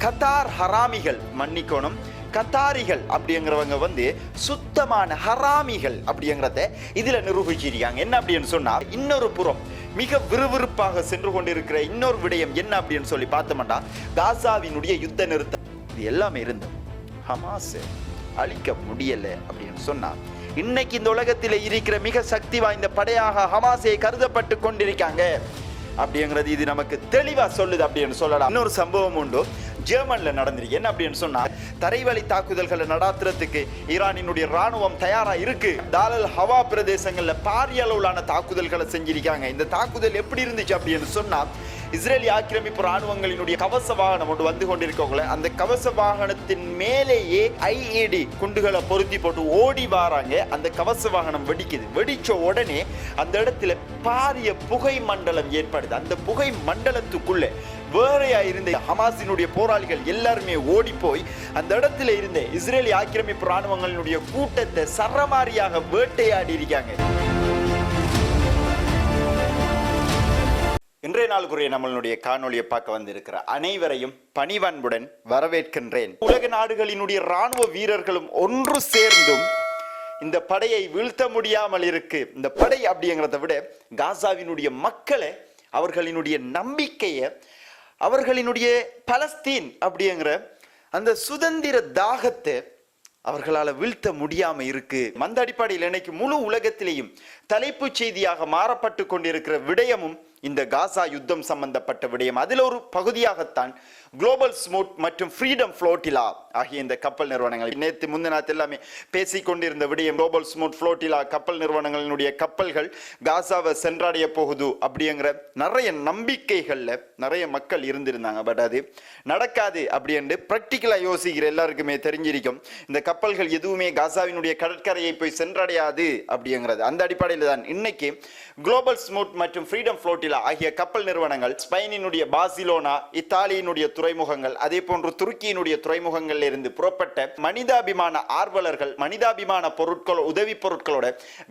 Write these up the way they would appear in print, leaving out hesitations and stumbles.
Qatar ஹராமிகள், மன்னிக்கணும், கத்தாரிகள் அப்படிங்கிறவங்க சுத்தமான ஹராமிகள் அப்படிங்கிறத இதுல நிரூபிச்சிருக்காங்க. என்ன அப்படின்னு சொன்னா, இன்னொரு புறம் மிக விறுவிறுப்பாக சென்று கொண்டிருக்கிற இன்னொரு விடயம் என்ன அப்படின்னு சொல்லி பார்த்தோம்னா, காசாவினுடைய யுத்த நிறுத்தம். இது எல்லாமே இருந்தோம், ஹமாஸ் அழிக்க முடியல அப்படின்னு சொன்னா, இன்னைக்கு இந்த உலகத்தில் இருக்கிற மிக சக்தி வாய்ந்த படையாக ஹமாஸை கருதப்பட்டு கொண்டிருக்காங்க அப்படிங்கிறது இது நமக்கு தெளிவா சொல்லுது அப்படின்னு சொல்லலாம். இன்னொரு சம்பவம் உண்டு, ஜெர்மன்ல நடந்திருக்கு. என்ன அப்படின்னு சொன்னா, தரைவழி தாக்குதல்களை நடாத்துறதுக்கு ஈரானினுடைய ராணுவம் தயாரா இருக்கு. தாலல் ஹவா பிரதேசங்கள்ல பாரிய அளவிலான தாக்குதல்களை செஞ்சிருக்காங்க. இந்த தாக்குதல் எப்படி இருந்துச்சு அப்படின்னு சொன்னா, இஸ்ரேலி ஆக்கிரமிப்பு ராணுவங்களினுடைய கவச வாகனம் ஒன்று வந்து கொண்டிருக்கவங்கள, அந்த கவச வாகனத்தின் மேலேயே IED குண்டுகளை பொருத்தி போட்டு ஓடி வராங்க. அந்த கவச வாகனம் வெடிக்குது. வெடிச்ச உடனே அந்த இடத்துல பாரிய புகை மண்டலம் ஏற்படுது. அந்த புகை மண்டலத்துக்குள்ள வேறையா இருந்த ஹமாஸினுடைய போராளிகள் எல்லாருமே ஓடி போய் அந்த இடத்துல இருந்த இஸ்ரேலி ஆக்கிரமிப்பு ராணுவங்களினுடைய கூட்டத்தை சரமாரியாக வேட்டையாடி இருக்காங்க. இன்றைய நாளுக்குரிய நம்மளுடைய காணொலியை பார்க்க வந்திருக்கிற அனைவரையும் பணிவன்புடன் வரவேற்கின்றேன். உலக நாடுகளினுடைய ராணுவ வீரர்களும் ஒன்று சேர்ந்தும் இந்த படையை வீழ்த்த முடியாமல் இருக்கு. இந்த படை அப்படிங்கிறத விட காசாவினுடைய மக்களை, அவர்களினுடைய நம்பிக்கையை, அவர்களினுடைய பலஸ்தீன் அப்படிங்கிற அந்த சுதந்திர தாகத்தை அவர்களால் வீழ்த்த முடியாம இருக்கு. அந்த அடிப்படையில் இன்னைக்கு முழு உலகத்திலேயும் தலைப்பு செய்தியாக மாறப்பட்டு கொண்டிருக்கிற விடயமும் இந்த காசா யுத்தம் சம்பந்தப்பட்ட விடயம். அதில் ஒரு பகுதியாகத்தான் குளோபல் ஸ்மூத் மற்றும் ஃப்ரீடம் ஃப்ளோட்டிலா ஆகிய இந்த கப்பல் நிறுவனங்கள் நேற்று முந்தினாத்து எல்லாமே பேசிக்கொண்டிருந்த விடயம். குளோபல் ஸ்மூத் ஃப்ளோட்டிலா கப்பல் நிறுவனங்களினுடைய கப்பல்கள் காசாவை சென்றடைய போகுது அப்படிங்கிற நிறைய நம்பிக்கைகள்ல நிறைய மக்கள் இருந்திருந்தாங்க. பட் அது நடக்காது அப்படின்னு பிராக்டிக்கலா யோசிக்கிற எல்லாருக்குமே தெரிஞ்சிருக்கும். இந்த கப்பல்கள் எதுவுமே காசாவினுடைய கடற்கரையை போய் சென்றடையாது அப்படிங்கிறது. அந்த அடிப்படையில் தான் இன்னைக்கு குளோபல் ஸ்மூத் மற்றும் ஃப்ரீடம் ஃப்ளோட்டிலா ஆகிய கப்பல் நிறுவனங்கள் ஸ்பெயினினுடைய பார்சிலோனா, இத்தாலியினுடைய துறைமுகங்கள், அதே போன்று துருக்கியினுடைய துறைமுகங்கள் இருந்து புறப்பட்ட மனிதாபிமான ஆர்வலர்கள், மனிதாபிமான பொருட்கள், உதவி பொருட்களோட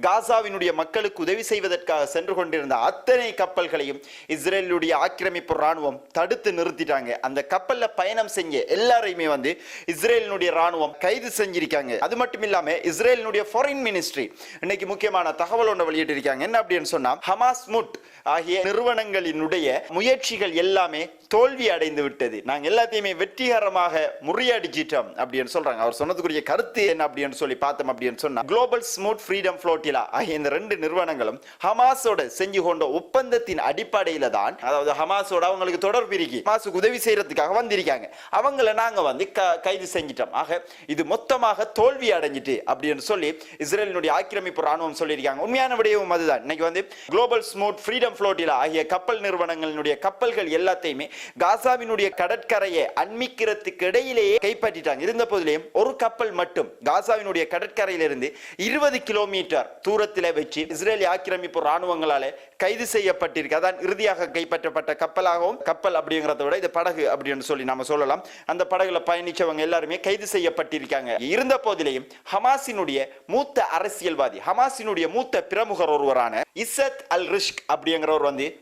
காசாவினுடைய மக்களுக்கு உதவி செய்வதற்காக சென்று கொண்டிருந்த அத்தனை கப்பல்களையும் இஸ்ரேலுடைய ஆக்கிரமிப்பு ராணுவம் தடுத்து நிறுத்திட்டாங்க. அந்த கப்பல்ல பயணம் செஞ்ச எல்லாரையுமே இஸ்ரேலினுடைய ராணுவம் கைது செஞ்சிருக்காங்க. அது மட்டும் இல்லாம இஸ்ரேலினுடைய ஃபாரின் மினிஸ்ட்ரி இன்னைக்கு முக்கியமான தகவல் ஒன்று வெளியிட்டிருக்காங்க. என்ன அப்படின்னு சொன்னா, ஹமாஸ் முட் ஆகிய நிறுவனங்களினுடைய முயற்சிகள் எல்லாமே தோல்வி அடைந்து விட்டது, நாங்க எல்லாத்தையுமே வெற்றிகரமாக முறியடிச்சிட்டோம் அப்படின்னு சொல்றாங்க. அவர் சொன்னதுக்குரிய கருத்து என்ன அப்படின்னு சொல்லி பார்த்தோம் அப்படின்னு சொன்னா, குளோபல் ஸ்மூத் ஃப்ரீடம் ஃப்ளோட்டிலா ஆகிய இந்த ரெண்டு நிறுவனங்களும் ஹமாஸோட செஞ்சு கொண்ட ஒப்பந்தத்தின் அடிப்படையில தான், அதாவது ஹமாஸோட அவங்களுக்கு தொடர்பு இருக்கு, ஹமாஸுக்கு உதவி செய்யறதுக்காக வந்திருக்காங்க, அவங்கள நாங்க கைது செஞ்சிட்டோம், ஆக இது மொத்தமாக தோல்வி அடைஞ்சிட்டு அப்படின்னு சொல்லி இஸ்ரேலினுடைய ஆக்கிரமிப்பு ராணுவம் சொல்லியிருக்காங்க. உண்மையான விடயமும் அதுதான். இன்னைக்கு குளோபல் ஸ்மூத் ஃப்ரீடம் ஃப்ளோட்டிலா ஆகிய கப்பல் நிறுவனங்களினுடைய கப்பல்கள் எல்லாத்தையுமே காசாவினுடைய கடற்கரையை அண்மிக்கிறதுக்கு இடையிலேயே கைப்பற்றிட்டாங்க. இருந்த போதிலேயும் ஒரு கப்பல் மட்டும் காசாவினுடைய கடற்கரையிலிருந்து 20 கிலோமீட்டர் தூரத்தில் வச்சு இஸ்ரேலி ஆக்கிரமிப்பு ராணுவங்களால கைது செய்யப்பட்டிருக்கு. அதான் இறுதியாக கைப்பற்றப்பட்ட கப்பலாகவும், கப்பல் அப்படிங்கிறத விட இது படகு அப்படின்னு சொல்லி நாம சொல்லலாம், அந்த படகுல பயணிச்சவங்க எல்லாருமே கைது செய்யப்பட்டிருக்காங்க. இருந்த போதிலேயும் ஹமாஸினுடைய மூத்த அரசியல்வாதி, ஹமாஸினுடைய மூத்த பிரமுகர் ஒருவரான இசத் அல் ரிஷ்க் அப்படிங்கிறவர்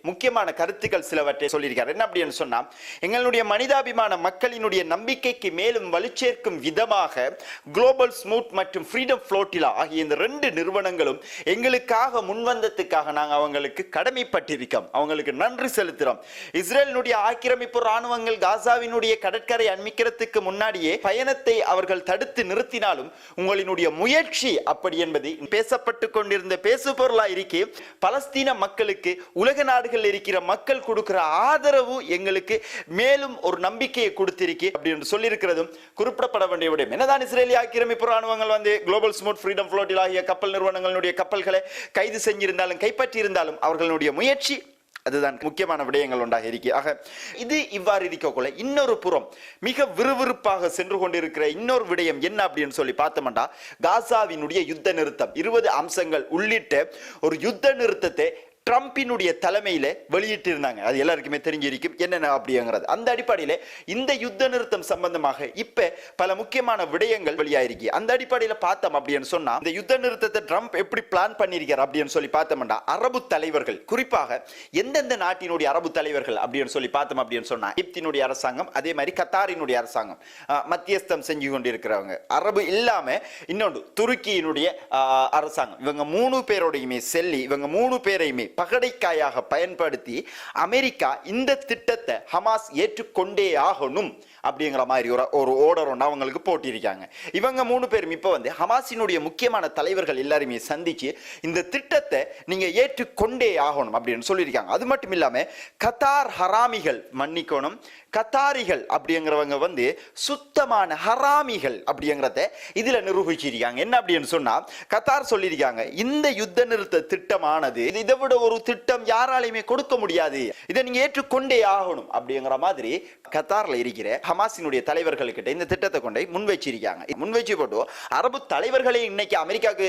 முக்கியமான கருத்துக்கள் சிலவற்றை சொல்லியிருக்கார். என்ன அப்படின்னு சொன்னா, எங்களுடைய மனிதாபிமான மக்களினுடைய நம்பிக்கைக்கு மேலும் வலுச்சேர்க்கும் விதமாக குளோபல் ஸ்மூத் மற்றும் ஃப்ரீடம் ஃப்ளோட்டிலா ஆகிய இந்த ரெண்டு நிறுவனங்களும் எங்களுக்காக முன்வந்ததுக்காக நாங்கள் அவங்களுக்கு கடமைப்பட்டிருக்கோம், அவங்களுக்கு நன்றி செலுத்துறோம். இஸ்ரேலினுடைய ஆக்கிரமிப்பு ராணுவங்கள் காசாவினுடைய கடற்கரை அண்மிக்கிறதுக்கு முன்னாடியே பயணத்தை அவர்கள் தடுத்து நிறுத்தினாலும் உங்களினுடைய முயற்சி அப்படி என்பது பேசப்பட்டு கொண்டிருந்த பேசு பொருளா இருக்கி, பலஸ்தீன மக்களுக்கு உலக நாடுகள் இருக்கிற மக்கள் கொடுக்கிற ஆதரவு எங்களுக்கு மேலும் ஒரு நம்பிக்கையை கொடுத்திருக்கு அப்படின்னு சொல்லி இருக்கிறதும் குறிப்பிடப்பட வேண்டிய விடயம். என்னதான் இஸ்ரேலிய ஆக்கிரமிப்பு ராணுவங்கள் குளோபல் ஸ்மூத் ஃப்ரீடம் ஃப்ளோட்டிலா ஆகிய கப்பல் நிறுவனங்களுடைய கப்பல்களை கைது செஞ்சிருந்தாலும், கைப்பற்றி இருந்தாலும், அவர்களுடைய முயற்சி அதுதான் முக்கியமான விடயங்கள் ஒன்றாக இருக்கு. ஆக இது இவ்வாறு இருக்கக்குள்ள இன்னொரு புறம் மிக விறுவிறுப்பாக சென்று கொண்டிருக்கிற இன்னொரு விடயம் என்ன அப்படின்னு சொல்லி பார்த்தோம்னா, காசாவினுடைய யுத்த நிறுத்தம் 20 அம்சங்கள் உள்ளிட்ட ஒரு யுத்த நிறுத்தத்தை ட்ரம்பினுடைய தலைமையில வெளியிட்டு இருந்தாங்க. அது எல்லாருக்குமே தெரிஞ்சிருக்கும் என்னென்ன அப்படிங்கிறது. அந்த அடிப்படையில் இந்த யுத்த நிறுத்தம் சம்பந்தமாக இப்ப பல முக்கியமான விடயங்கள் வெளியாயிருக்கு. அந்த அடிப்படையில் பார்த்தோம் அப்படின்னு சொன்னா இந்த யுத்த நிறுத்தத்தை ட்ரம்ப் எப்படி பிளான் பண்ணியிருக்கார் அப்படின்னு சொல்லி பார்த்தோம்னா அரபு தலைவர்கள், குறிப்பாக எந்தெந்த நாட்டினுடைய அரபு தலைவர்கள் அப்படின்னு சொல்லி பார்த்தோம் அப்படின்னு சொன்னா எகிப்தினுடைய அரசாங்கம், அதே மாதிரி கத்தாரினுடைய அரசாங்கம் மத்தியஸ்தம் செஞ்சு கொண்டிருக்கிறவங்க, அரபு இல்லாம இன்னொன்று துருக்கியினுடைய அரசாங்கம், இவங்க 3 பேரோடையுமே செல்லி இவங்க 3 பேரையுமே பகடைக்காயாக பயன்படுத்தி அமெரிக்கா இந்த திட்டத்தை ஹமாஸ் ஏற்றுக்கொண்டே ஆகணும் அப்படிங்கிற மாதிரி ஒரு ஆர்டர் ஒன்று அவங்களுக்கு போட்டிருக்காங்க. இவங்க 3 பேரும் இப்போ வந்து ஹமாஸினுடைய முக்கியமான தலைவர்கள் எல்லாருமே சந்திச்சு இந்த திட்டத்தை நீங்க ஏற்றுக்கொண்டே ஆகணும் அப்படின்னு சொல்லியிருக்காங்க. அது மட்டும் இல்லாம கத்தார் ஹராமிகள், மன்னிக்கணும், கத்தாரிகள் அப்படிங்கிறவங்க வந்து சுத்தமான ஹராமிகள் அப்படிங்கிறத இதுல நிரூபிச்சிருக்காங்க. என்ன அப்படின்னு சொன்னா கத்தார் சொல்லியிருக்காங்க, இந்த யுத்த நிறுத்த திட்டமானது இதை விட ஒரு திட்டம் யாராலையுமே கொடுக்க முடியாது, இதை நீங்க ஏற்றுக்கொண்டே ஆகணும் அப்படிங்கிற மாதிரி கத்தார்ல இருக்கிற ஹமாஸினுடைய தலைவர்களுக்கிட்ட இந்த திட்டத்தை கொண்டு முன்வைச்சிருக்காங்க. முன்வைச்சு போட்டு அரபு தலைவர்களே இன்னைக்கு அமெரிக்காவுக்கு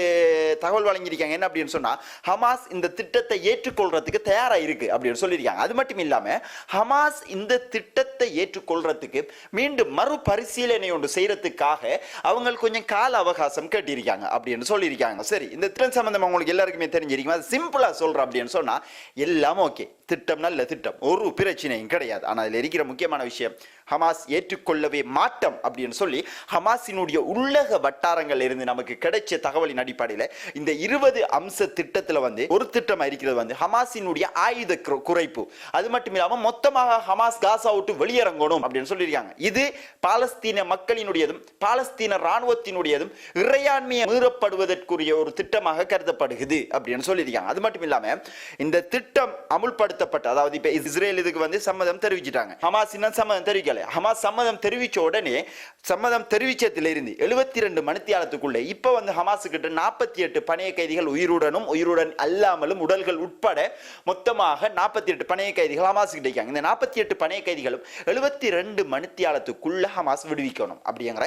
தகவல் வழங்கியிருக்காங்க. என்ன அப்படின்னு சொன்னா ஹமாஸ் இந்த திட்டத்தை ஏற்றுக்கொள்றதுக்கு தயாரா இருக்கு அப்படின்னு சொல்லியிருக்காங்க. அது மட்டும் இல்லாம ஹமாஸ் இந்த திட்டத்தை ஏற்றுக்கொள்றதுக்கு மீண்டும் மறுபரிசீலனை ஒன்று செய்யறதுக்காக அவங்க கொஞ்சம் கால அவகாசம் கேட்டிருக்காங்க அப்படின்னு சொல்லியிருக்காங்க. சரி, இந்த திட்டம் சம்பந்தமா உங்களுக்கு எல்லாருக்குமே தெரிஞ்சிருக்கும். அது சிம்பிளா சொல்றேன் அப்படின்னு சொன்னா எல்லாம் ஓகே, திட்டம் நல்ல திட்டம், ஒரு பிரச்சனையும் கிடையாது. ஆனால் அதில் இருக்கிற முக்கியமான விஷயம் ஹமாஸ் ஏற்றுக்கொள்ளவே மாட்டோம் அப்படின்னு சொல்லி ஹமாஸினுடைய உள்ளக வட்டாரங்கள் இருந்து நமக்கு கிடைச்ச தகவலின் அடிப்படையில் இந்த 20 அம்ச திட்டத்தில் வந்து ஒரு திட்டம் இருக்கிறது வந்து ஹமாஸினுடைய ஆயுத குறைப்பு. அது மட்டும் இல்லாமல் மொத்தமாக ஹமாஸ் காசா விட்டு வெளியிறங்கணும் அப்படின்னு சொல்லியிருக்காங்க. இது பாலஸ்தீன மக்களினுடையதும் பாலஸ்தீன ராணுவத்தினுடையதும் இறையாண்மையை மீறப்படுவதற்குரிய ஒரு திட்டமாக கருதப்படுகிறது அப்படின்னு சொல்லியிருக்காங்க. அது மட்டும் இல்லாமல் இந்த திட்டம் அமுல்படுத்தப்பட்ட, அதாவது இப்ப இஸ்ரேல் இதுக்கு வந்து சம்மதம் தெரிவிச்சிட்டாங்க, ஹமாஸ் இன்னும் சம்மதம் தெரிவிக்கல. ஹமாஸ் சம்மதம் தெரிவிச்ச உடனே சம்மதம் தெரிவிச்சதிலிருந்து 72 மணித்தியாலத்துக்குள்ள இப்ப வந்து ஹமாஸ் கிட்ட 48 பணைய கைதிகள் உயிருடன் அல்லாமலும் உடல்கள் உட்பட மொத்தமாக 48 பணைய கைதிகள் ஹமாஸ் கிட்ட இருக்காங்க. இந்த 48 பணைய கைதிகளும் 72 மணித்தியாலத்துக்குள்ள ஹமாஸ் விடுவிக்கணும் அப்படிங்கிற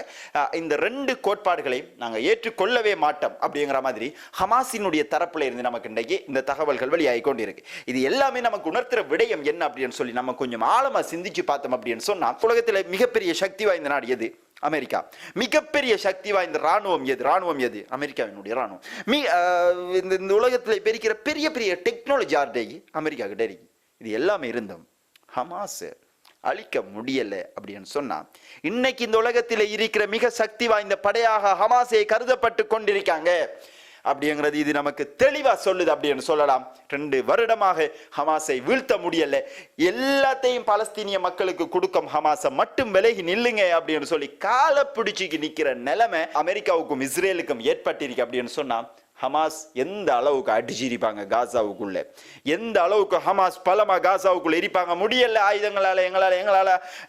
இந்த 2 கோட்பாடுகளை நாங்கள் ஏற்றுக்கொள்ளவே மாட்டோம் அப்படிங்கிற மாதிரி ஹமாஸினுடைய தரப்புல இருந்து நமக்கு இன்றைக்கு இந்த தகவல்கள் வெளியாகி கொண்டிருக்கு. இது எல்லாமே நமக்கு உணர்த்துற விடயம் என்ன அப்படின்னு சொல்லி நம்ம கொஞ்சம் ஆழமா சிந்திச்சு பார்த்தோம் அப்படின்னு சொன்னா உலகத்தில் மிகப்பெரிய சக்தி வாய்ந்த நாடு எது? அமெரிக்கா. மிகப்பெரிய சக்தி வாய்ந்த ராணுவம் எது? அமெரிக்காவினுடைய ராணுவம். இந்த உலகத்தில் பெருக்கிற பெரிய பெரிய டெக்னாலஜி ஆர்டை அமெரிக்கா கிட்ட இருக்கு. இது எல்லாமே இருந்தோம் ஹமாஸ் அழிக்க முடியல அப்படின்னு சொன்னா இன்னைக்கு இந்த உலகத்தில் இருக்கிற மிக சக்தி வாய்ந்த படையாக ஹமாஸை கருதப்பட்டு கொண்டிருக்காங்க அப்படிங்கிறது இது நமக்கு தெளிவா சொல்லுது அப்படின்னு சொல்லலாம். 2 வருடமாக ஹமாஸை வீழ்த்த முடியல, எல்லாத்தையும் பாலஸ்தீனிய மக்களுக்கு கொடுக்கும் ஹமாஸை மட்டும் விலகி நில்லுங்க அப்படின்னு சொல்லி காலை பிடிச்சிக்கு நிக்கிற நிலைமை அமெரிக்காவுக்கும் இஸ்ரேலுக்கும் ஏற்பட்டிருக்கு அப்படின்னு சொன்னா ஹமாஸ் எந்த அளவுக்கு அடிச்சிருப்பாங்க காசாவுக்குள்ள, எந்த அளவுக்கு ஹமாஸ் பலமா காசாவுக்குள்ள இருப்பாங்க. முடியல, ஆயுதங்களால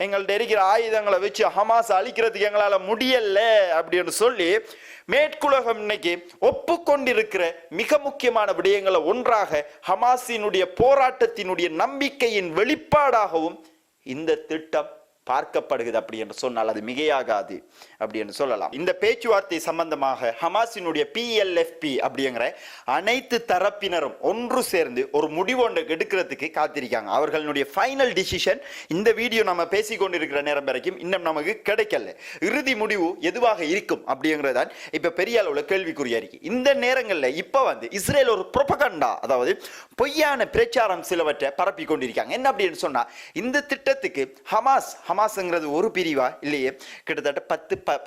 எங்கள்ட்ட இருக்கிற ஆயுதங்களை வச்சு ஹமாஸ் அழிக்கிறதுக்கு எங்களால முடியல அப்படின்னு சொல்லி மேற்குலகம் இன்னைக்கு ஒப்புக்கொண்டிருக்கிற மிக முக்கியமான விடயங்களை ஒன்றாக ஹமாஸினுடைய போராட்டத்தினுடைய நம்பிக்கையின் வெளிப்பாடாகவும் இந்த திட்டம் பார்க்கப்படுகிறது அப்படி என்று சொன்னால் அது மிகையாகாது அப்படி என்று சொல்லலாம். இந்த பேச்சுவார்த்தை சம்பந்தமாக ஹமாஸினுடைய PLFP அப்படிங்கிற அனைத்து தரப்பினரும் ஒன்று சேர்ந்து ஒரு முடிவு ஒன்று எடுக்கிறதுக்கு காத்திருக்காங்க. அவர்களுடைய ஃபைனல் டிசிஷன் இந்த வீடியோ நம்ம பேசிக்கொண்டிருக்கிற நேரம் வரைக்கும் இன்னும் நமக்கு கிடைக்கல. இறுதி முடிவு எதுவாக இருக்கும் அப்படிங்கிறதான் இப்ப பெரிய அளவுல கேள்விக்குறியா இருக்கு. இந்த நேரங்களில் இப்ப வந்து இஸ்ரேல் ஒரு புரோபகண்டா, அதாவது பொய்யான பிரச்சாரம் சிலவற்றை பரப்பி கொண்டிருக்காங்க. என்ன அப்படின்னு சொன்னா இந்த திட்டத்துக்கு ஹமாஸ்ங்கிறது ஒரு பிரிவா இல்லையே, கிட்டத்தட்ட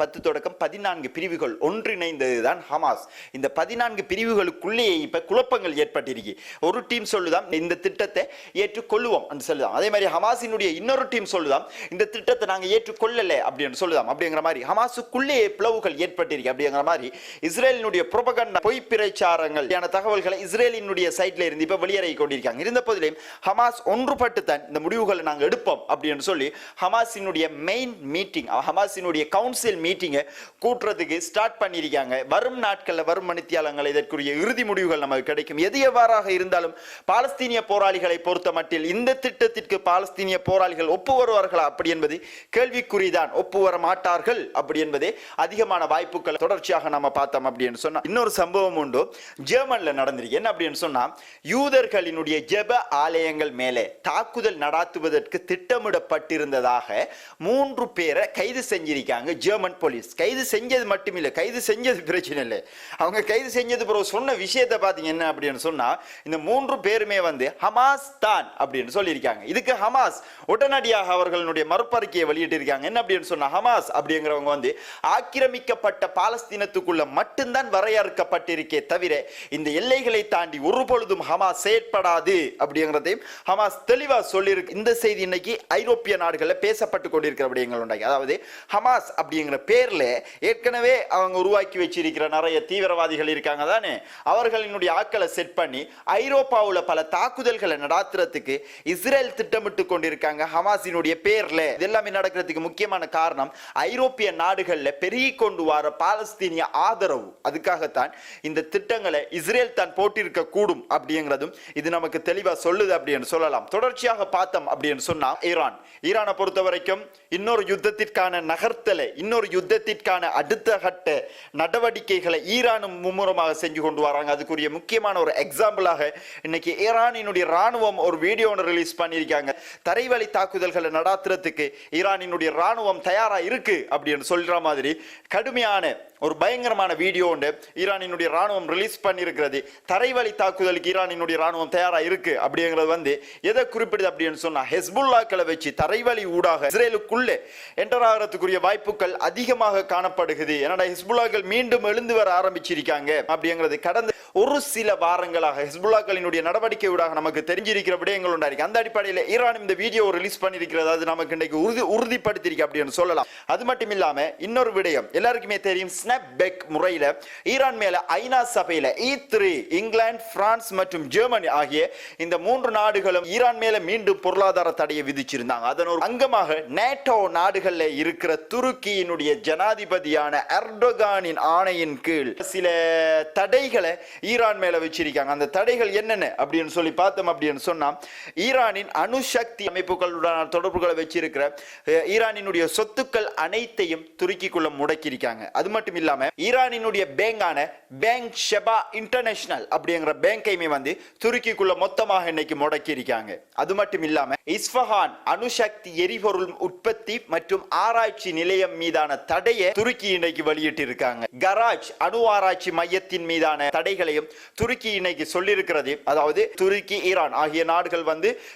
10 தொடக்கம் 14 பிரிவுகள் ஒன்றிணைந்ததுதான் ஹமாஸ். இந்த 14 பிரிவுகளுக்குள்ளேயே இப்ப குழப்பங்கள் ஏற்பட்டிருக்கு. ஒரு டீம் சொல்லுதாம் இந்த திட்டத்தை ஏற்றுக்கொள்ளுவோம் என்று சொல்லுதாம், அதே மாதிரி ஹமாஸினுடைய இன்னொரு டீம் சொல்லுதாம் இந்த திட்டத்தை நாங்க ஏற்றுக்கொள்ளல அப்படின்னு சொல்லுதாம். அப்படிங்கிற மாதிரி ஹமாஸுக்குள்ளேயே பிளவுகள் ஏற்பட்டிருக்கு. அப்படிங்கிற மாதிரி இஸ்ரேலினுடைய புரோபகண்டா பொய் பிரச்சாரங்கள் தகவல்களை இஸ்ரேலினுடைய சைட்ல இருந்து இப்ப வெளியேறி கொண்டிருக்காங்க. இருந்த போதிலும் ஹமாஸ் ஒன்றுபட்டு தான் இந்த முடிவுகளை நாங்கள் எடுப்போம் அப்படின்னு சொல்லி ஹமாஸ் ஹமாஸினுடைய மெயின் மீட்டிங், ஹமாஸினுடைய கவுன்சில் மீட்டிங்கை கூட்டுறதுக்கு ஸ்டார்ட் பண்ணியிருக்காங்க. வரும் நாட்களில், வரும் மணித்தியாலங்கள் இதற்குரிய இறுதி முடிவுகள் நமக்கு கிடைக்கும். எது எவ்வாறாக இருந்தாலும் பாலஸ்தீனிய போராளிகளை பொறுத்த மட்டில் இந்த திட்டத்திற்கு பாலஸ்தீனிய போராளிகள் ஒப்பு வருவார்களா அப்படி என்பது கேள்விக்குறிதான். ஒப்பு வர மாட்டார்கள் அப்படி என்பதே அதிகமான வாய்ப்புகள் தொடர்ச்சியாக நம்ம பார்த்தோம் அப்படின்னு சொன்னா. இன்னொரு சம்பவம் உண்டு, ஜெர்மன்ல நடந்திருக்கு. என்ன அப்படின்னு சொன்னா, யூதர்களினுடைய ஜெப ஆலயங்கள் மேலே தாக்குதல் நடாத்துவதற்கு திட்டமிடப்பட்டிருந்ததாக 3 பேரை கைது செஞ்சிருக்காங்க ஜெர்மன் போலீஸ். கைது செஞ்சது மட்டும் இல்லை, கைது செஞ்சது பிரச்சனை இல்லை, அவங்க கைது செஞ்சது பிறகு சொன்ன விஷயத்தை பார்த்தீங்க என்ன அப்படின்னு சொன்னா, இந்த 3 பேருமே ஹமாஸ் தான் அப்படின்னு சொல்லியிருக்காங்க. இதுக்கு ஹமாஸ் உடனடியாக அவர்களுடைய மறுப்பறிக்கையை வெளியிட்டிருக்காங்க. என்ன அப்படின்னு சொன்னா, ஹமாஸ் அப்படிங்கிறவங்க ஆக்கிரமிக்கப்பட்ட பாலஸ்தீனத்துக்குள்ள மட்டும்தான் வரையறுக்கப்பட்டிருக்கே தவிர இந்த எல்லைகளை தாண்டி ஒரு பொழுதும் ஹமாஸ் செயற்படாது அப்படிங்கிறதையும் ஹமாஸ் தெளிவா சொல்லியிருக்கு. இந்த செய்தி இன்னைக்கு ஐரோப்பிய நாடுகளில் பேசப்பட்டு கொண்டிருக்கிற விடயங்கள் உண்டாகி, அதாவது ஹமாஸ் அப்படிங்கிற பேர்ல ஏற்கனவே அவங்க உருவாக்கி வச்சிருக்கிற நிறைய தீவிரவாதிகள் இருக்காங்க தானே, அவர்களினுடைய ஆட்களை செட் பண்ணி ஐரோப்பாவில் பல தாக்குதல்களை நடாத்துறதுக்கு இஸ்ரேல் திட்டமிட்டு கொண்டிருக்காங்க ஹமாஸினுடைய பேர்ல. இதெல்லாமே நடக்கிறதுக்கு முக்கியமான காரணம் ஐரோப்பிய நாடுகளில் பெருகி கொண்டு வர பாலஸ்தீனிய ஆதரவு. அதுக்காகத்தான் இந்த திட்டங்களை இஸ்ரேல் தான் போட்டிருக்க கூடும் அப்படிங்கிறதும் இது நமக்கு தெளிவா சொல்லுது அப்படின்னு சொல்லலாம். தொடர்ச்சியாக பார்த்தோம் அப்படின்னு சொன்னா, ஈரானை பொறுத்த வரைக்கும் இன்னொரு யுத்தத்திற்கான நகர்த்தலை, இன்னொரு யுத்தத்திற்கான அடுத்த கட்ட நடவடிக்கைகளை ஈரானும் மும்முரமாக செஞ்சு கொண்டு வராங்க. அதுக்குரிய முக்கியமான ஒரு எக்ஸாம்பிளாக இன்னைக்கு ஈரானினுடைய ராணுவம் ஒரு வீடியோ ரிலீஸ் பண்ணியிருக்காங்க. தரைவழி தாக்குதல்களை நடாத்துறதுக்கு ஈரானினுடைய ராணுவம் தயாரா இருக்கு அப்படின்னு சொல்ற மாதிரி கடுமையான ஒரு பயங்கரமான வீடியோ ஈரானினுடைய ராணுவம் ரிலீஸ் பண்ணியிருக்கிறது. தரைவழி தாக்குதலுக்கு ஈரானினுடைய ராணுவம் தயாரா இருக்கு அப்படிங்கிறது எதை குறிப்பிடுது அப்படின்னு சொன்னா, ஹெஸ்புல்லாக்களை வச்சு தரைவழி ஊடாக இஸ்ரேலுக்குள்ளே என்டர் ஆகிறதுக்குரிய வாய்ப்புகள் அதிகமாக காணப்படுகிறது. ஏன்னா ஹெஸ்புல்லாக்கள் மீண்டும் எழுந்து வர ஆரம்பிச்சிருக்காங்க அப்படிங்கிறது கடந்த ஒரு சில வாரங்களாக ஹெஸ்புல்லாக்களினுடைய நடவடிக்கை ஊடாக நமக்கு தெரிஞ்சிருக்கிற விடயங்கள் உண்டாயிருக்கு. அந்த அடிப்படையில் ஈரான் இந்த வீடியோ ரிலீஸ் பண்ணியிருக்கிறது, அது நமக்கு இன்றைக்கு உறுதிப்படுத்தியிருக்கு அப்படின்னு சொல்லலாம். அது மட்டும் இல்லாம இன்னொரு விடயம் எல்லாருக்குமே தெரியும், ஸ்னாப்பேக் முறையில் ஈரான் மேல ஐநா சபையில E3 இங்கிலாந்து, பிரான்ஸ் மற்றும் ஜெர்மனி ஆகிய இந்த 3 நாடுகளும் ஈரான் மேல மீண்டும் பொருளாதார தடையை விதிச்சிருந்தாங்க. அதன் ஒரு அங்கமாக நேட்டோ நாடுகள்ல இருக்கிற துருக்கியினுடைய ஜனாதிபதியான எர்டோகானின் ஆணையின் கீழ் சில தடைகளை ஈரான் மேல வச்சிருக்காங்க. அந்த தடைகள் என்னென்ன அப்படின்னு சொல்லி பார்த்தோம் அப்படின்னு சொன்னா, ஈரானின் அணுசக்தி அமைப்புகளுடன் தொடர்புகளை வச்சிருக்கிற ஈரானினுடைய சொத்துக்கள் அனைத்தையும் துருக்கிக்குள்ள முடக்கியிருக்காங்க. அது மட்டும் இல்லாம ஈரானினுடைய பேங்கான பேங்க் ஷெபா இன்டர்நேஷனல் அப்படிங்கிற பேங்கையுமே துருக்கிக்குள்ள மொத்தமாக இன்னைக்கு முடக்கி இருக்காங்க. அது மட்டும் இல்லாம இஸ்ஃபஹான் அணுசக்தி எரிபொருள் உற்பத்தி மற்றும் ஆராய்ச்சி நிலையம் மீதான தடையை துருக்கி இன்னைக்கு வெளியிட்டு இருக்காங்க. கராஜ் அணு ஆராய்ச்சி மையத்தின் மீதான தடைகளையும் துருக்கி இன்னைக்கு சொல்லியிருக்கிறது. அதாவது துருக்கி, ஈரான் ஆகிய நாடுகள்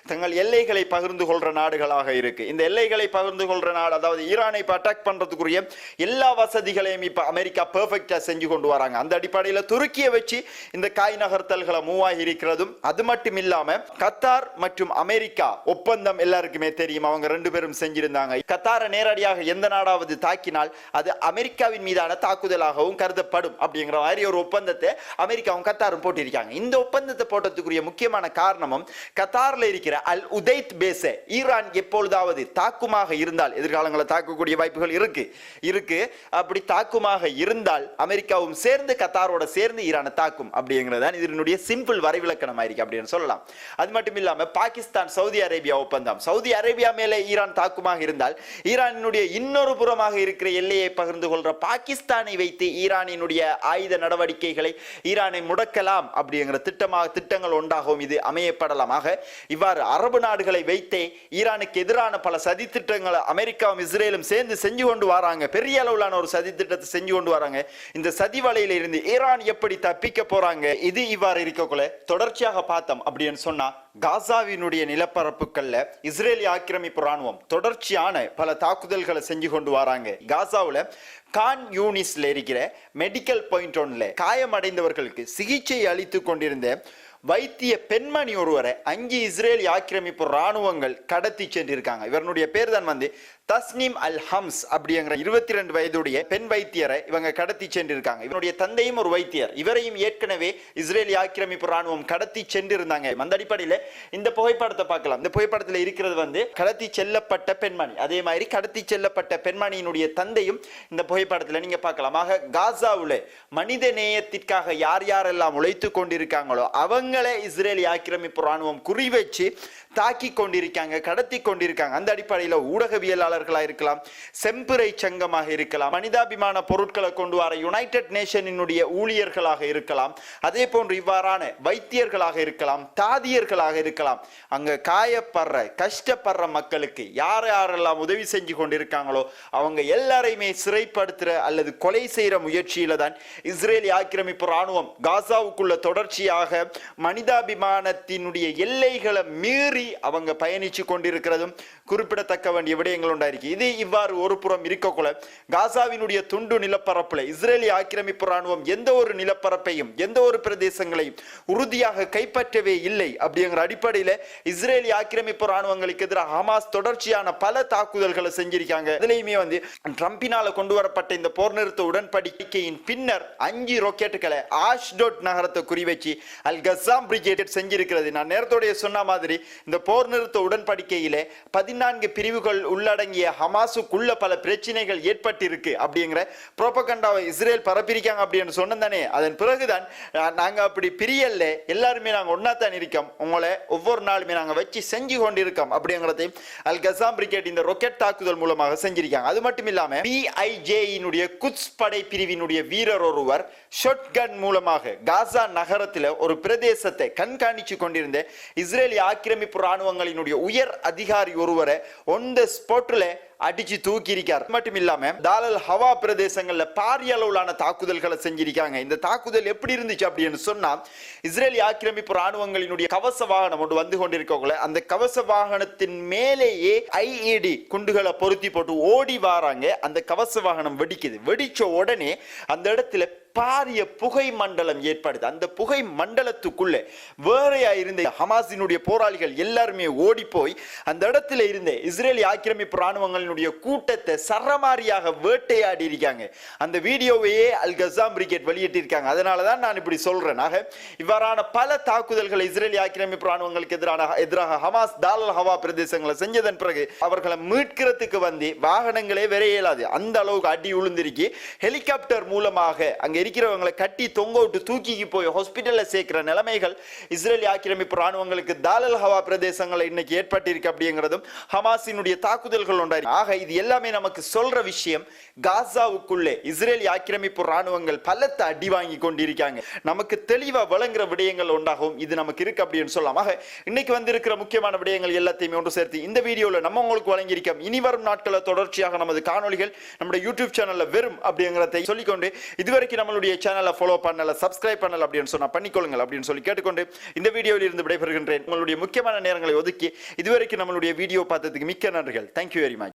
தங்கள் எல்லைகளை பகிர்ந்து கொள்ற நாடுகளாக இருக்கு. இந்த எல்லைகளை பகிர்ந்து கொள்ற நாடு, அதாவது ஈரானை அட்டாக் பண்றதுக்குரிய எல்லா வசதிகளையும் இப்ப அமெரிக்கா பெர்ஃபெக்ட்டா செஞ்சு கொண்டு வராங்க. அந்த அடிப்படையில் துருக்கியை வச்சு இந்த காய் நகர்த்தல்களை மூவாகி இருக்கிறதும். அது மட்டும் இல்லாம கத்தார் மற்றும் அமெரிக்கா ஒப்பந்தம் எல்லாருக்குமே தெரியும், அவங்க 2 பேரும் செஞ்சிருந்தாங்க. கத்தாரை நேரடியாக எந்த நாடாவது தாக்கினால் அது அமெரிக்காவின் மீதான தாக்குதலாகவும் கருதப்படும் அப்படிங்கிற மாதிரி ஒரு ஒப்பந்தத்தை அமெரிக்காவும் கத்தாரும் போட்டிருக்காங்க. இந்த ஒப்பந்தத்தை போட்டதுக்குரிய முக்கியமான காரணமும், கத்தாரில் இருக்கிற அல் உதைத் பேஸை ஈரான் எப்பொழுதாவது தாக்குமாக இருந்தால், எதிர்காலங்களில் தாக்கக்கூடிய வாய்ப்புகள் இருக்கு அப்படி தாக்குமாக இருந்தால் அமெரிக்காவும் சேர்ந்து கத்தாரோட சேர்ந்து ஈரானை தாக்கும் அப்படிங்கிறது இதனுடைய சிம்பிள் வரைவிலக்கணம் ஆயிருக்கு அப்படின்னு சொல்லலாம். அது மட்டும் இல்லாம பாகிஸ்தான் சவுதி அரேபியா ஒப்பந்தம், சவுதி அரேபியா மேலே ஈரான் தாக்குமாக இருந்தால் ஈரானினுடைய இன்னொரு புறமாக இருக்கிற எல்லையை பகிர்ந்து கொள்ற பாகிஸ்தானை வைத்து ஈரானினுடைய ஆயுத நடவடிக்கைகளை ஈரானை முடக்கலாம் அப்படிங்கிற திட்டங்கள் உண்டாகவும் இது அமையப்படலாம். ஆக இவ்வாறு அரபு நாடுகளை வைத்தே ஈரானுக்கு எதிரான பல சதி திட்டங்களை அமெரிக்காவும் இஸ்ரேலும் சேர்ந்து செஞ்சு கொண்டு வராங்க. பெரிய அளவிலான ஒரு சதி திட்டத்தை செஞ்சு கொண்டு வராங்க. இந்த சதி வலையில இருந்து ஈரான் எப்படி தப்பிக்க போறாங்க? இது இவ்வாறு இருக்கக்குள்ள தொடர்ச்சியாக பார்த்தோம் அப்படின்னு சொன்னா, காசாவினுடைய நிலப்பரப்புகள்ல இஸ்ரேலிய ஆக்கிரமிப்பு ராணுவம் தொடர்ச்சியான பல தாக்குதல்களை செஞ்சு கொண்டு வராங்க. காசாவுல கான் யூனிஸ்ல இருக்கிற மெடிக்கல் பாயிண்ட் ஒன்ல காயமடைந்தவர்களுக்கு சிகிச்சை அளித்து கொண்டிருந்த வைத்திய பெண்மணி ஒருவரை 5 இஸ்ரேலி ஆக்கிரமிப்பு ராணுவங்கள் கடத்தி சென்றிருக்காங்க. இவருடைய பேர் தான் தஸ்னீம் அல் ஹம்ஸ் அப்படிங்கிற 22 வயதுடைய பெண் வைத்தியரை இவங்க கடத்தி சென்றிருக்காங்க. இவனுடைய தந்தையும் ஒரு வைத்தியர். இவரையும் ஏற்கனவே இஸ்ரேலிய ஆக்கிரமிப்பு ராணுவம் கடத்தி சென்றிருந்தாங்க. அந்த அடிப்படையில் இந்த புகைப்படத்தை பார்க்கலாம். இந்த புகைப்படத்தில் இருக்கிறது கடத்தி செல்லப்பட்ட பெண்மணி. அதே மாதிரி கடத்தி செல்லப்பட்ட பெண்மணியினுடைய தந்தையும் இந்த புகைப்படத்தில் நீங்க பார்க்கலாம். ஆக காசாவுல மனித நேயத்திற்காக யார் யாரெல்லாம் உழைத்து கொண்டிருக்காங்களோ அவங்களே இஸ்ரேலிய ஆக்கிரமிப்பு ராணுவம் குறிவச்சு தாக்கி கொண்டிருக்காங்க, கடத்தி கொண்டிருக்காங்க. அந்த அடிப்படையில் ஊடகவியலாளர்களாக இருக்கலாம், செம்புரை சங்கமாக இருக்கலாம், மனிதாபிமான பொருட்களை கொண்டு வர யுனைடெட் நேஷனினுடைய ஊழியர்களாக இருக்கலாம், அதே போன்று இவ்வாறான வைத்தியர்களாக இருக்கலாம், தாதியர்களாக இருக்கலாம். அங்க காயப்படுற கஷ்டப்படுற மக்களுக்கு யார் யாரெல்லாம் உதவி செஞ்சு கொண்டிருக்காங்களோ அவங்க எல்லாரையுமே சிறைப்படுத்துற அல்லது கொலை செய்யற முயற்சியில தான் இஸ்ரேலிய ஆக்கிரமிப்பு ராணுவம் காசாவுக்குள்ள தொடர்ச்சியாக மனிதாபிமானத்தினுடைய எல்லைகளை மீறி அவங்க பயணிச்சு கொண்டிருக்கிறதும் குறிப்பிடத்தக்க வேண்டிய விடயங்கள் உண்டாயிருக்கு. இது இவ்வாறு ஒரு புறம் இருக்கக்குள்ள காசாவினுடைய துண்டு நிலப்பரப்புல இஸ்ரேலிய ஆக்கிரமிப்பு ராணுவம் எந்த ஒரு நிலப்பரப்பையும் எந்த ஒரு பிரதேசங்களையும் உறுதியாக கைப்பற்றவே இல்லை. அப்படிங்கிற அடிப்படையில் இஸ்ரேலிய ஆக்கிரமிப்பு ராணுவங்களுக்கு எதிராக ஹமாஸ் தொடர்ச்சியான பல தாக்குதல்களை செஞ்சிருக்காங்க. இதுலயுமே ட்ரம்பினால கொண்டு வரப்பட்ட இந்த போர் நிறுத்த உடன்படிக்கையின் பின்னர் 5 ராக்கெட்டுகளை ஆஷ்டோட் நகரத்தை குறிவச்சு அல் கசாம் பிரிகேட் செஞ்சிருக்கிறது. நான் நேரத்தோடைய சொன்ன மாதிரி இந்த போர் நிறுத்த உடன்படிக்கையிலே 14 பிரிவுகள் உள்ளடங்கிய ஹமாஸுக்குள்ள பல பிரச்சனைகள் ஏற்பட்டிருக்கு அப்படிங்கிற புரோபகண்டாவை இஸ்ரேல் பரப்பிருக்காங்க அப்படின்னு சொன்னதானே. அதன் பிறகுதான் நாங்க அப்படி பிரியல்ல, எல்லாருமே நாங்க ஒன்னாத்தான் இருக்கோம், உங்களை ஒவ்வொரு நாளுமே நாங்க வச்சு செஞ்சு கொண்டிருக்கோம் அப்படிங்கிறதை அல் கசாம் பிரிகேட் இந்த ராக்கெட் தாக்குதல் மூலமாக செஞ்சிருக்காங்க. அது மட்டும் இல்லாம PIJ குட்ஸ் படை பிரிவினுடைய வீரர் ஒருவர் ஷாட்கன் மூலமாக காசா நகரத்தில் ஒரு பிரதேசத்தை கண்காணிச்சு கொண்டிருந்த இஸ்ரேலிய ஆக்கிரமிப்பு ராணுவங்களினுடைய உயர் அதிகாரி ஒருவரை ஒன் தி ஸ்பாட்ல அடிச்சு தூக்கி இருக்கார். மட்டும் இல்லாம தாலல் ஹவா பிரதேசங்கள்ல பாரிய அளவிலான தாக்குதல்களை செஞ்சிருக்காங்க. இந்த தாக்குதல் எப்படி இருந்துச்சு அப்படின்னு சொன்னா, இஸ்ரேலிய ஆக்கிரமிப்பு ராணுவங்களினுடைய கவச வாகனம் ஒன்று வந்து கொண்டிருக்கோங்கள, அந்த கவச வாகனத்தின் மேலேயே IED குண்டுகளை பொருத்தி போட்டு ஓடி வராங்க. அந்த கவச வாகனம் வெடிக்குது. வெடிச்ச உடனே அந்த இடத்துல பாரிய புகை மண்டலம் ஏற்படுது. அந்த புகை மண்டலத்துக்குள்ள வேறையா இருந்த ஹமாஸினுடைய போராளிகள் எல்லாருமே ஓடி போய் அந்த இடத்துல இருந்த இஸ்ரேலிய ஆக்கிரமிப்பு ராணுவங்களினுடைய கூட்டத்தை சரமாரியாக வேட்டையாடி இருக்காங்க. அந்த வீடியோவையே அல் கசாம் பிரிகேட் வெளியிட்டிருக்காங்க. அதனாலதான் நான் இப்படி சொல்றேன். இவ்வாறான பல தாக்குதல்களை இஸ்ரேலிய ஆக்கிரமிப்பு ராணுவங்களுக்கு எதிராக ஹமாஸ் தாலல் ஹவா பிரதேசங்களை செஞ்சதன் பிறகு அவர்களை மீட்கிறதுக்கு வாகனங்களே வர இயலாது. அந்த அளவுக்கு அடி உளுந்திருக்கு. ஹெலிகாப்டர் மூலமாக அங்க இருக்கிறவங்களை கட்டி தொங்க விட்டு தூக்கிக்கு போய் ஹாஸ்பிட்டல்ல சேர்க்கிற நிலைமைகள் இஸ்ரேலிய ஆக்கிரமிப்பு ராணுவங்களுக்கு தாலல் ஹவா பிரதேசங்களை இன்னைக்கு ஏற்பட்டிருக்கு அப்படிங்கிறதும் ஹமாஸினுடைய தாக்குதல்கள் உண்டாயிருக்கு. ஆக இது எல்லாமே நமக்கு சொல்ற விஷயம், காசாவுக்குள்ளே இஸ்ரேலிய ஆக்கிரமிப்பு ராணுவங்கள் பலத்த அடி வாங்கி கொண்டிருக்காங்க. நமக்கு தெளிவா வழங்குற விடயங்கள் உண்டாகும். இது நமக்கு இருக்கு அப்படின்னு சொல்லலாம். ஆக இன்னைக்கு வந்திருக்கிற முக்கியமான விடயங்கள் எல்லாத்தையுமே ஒன்று சேர்த்து இந்த வீடியோல நம்ம உங்களுக்கு வழங்கியிருக்கோம். இனி வரும் நாட்களில் தொடர்ச்சியாக நமது காணொலிகள் நம்முடைய யூடியூப் சேனல்ல வெறும் அப்படிங்கிறதை சொல்லிக்கொண்டு இதுவரைக்கும் நம்மளுடைய சேனலை ஃபாலோ பண்ணல, சப்ஸ்கிரைப் பண்ணல அப்படின்னு சொன்னா பண்ணிக்கொள்ளுங்கள் அப்படின்னு சொல்லி கேட்டுக்கொண்டு இந்த வீடியோவில் இருந்து விடைபெறுகின்றேன். உங்களுடைய முக்கியமான நேரங்களை ஒதுக்கி இதுவரைக்கும் நம்மளுடைய வீடியோ பார்த்ததுக்கு மிக்க நன்றிகள். Thank you very much.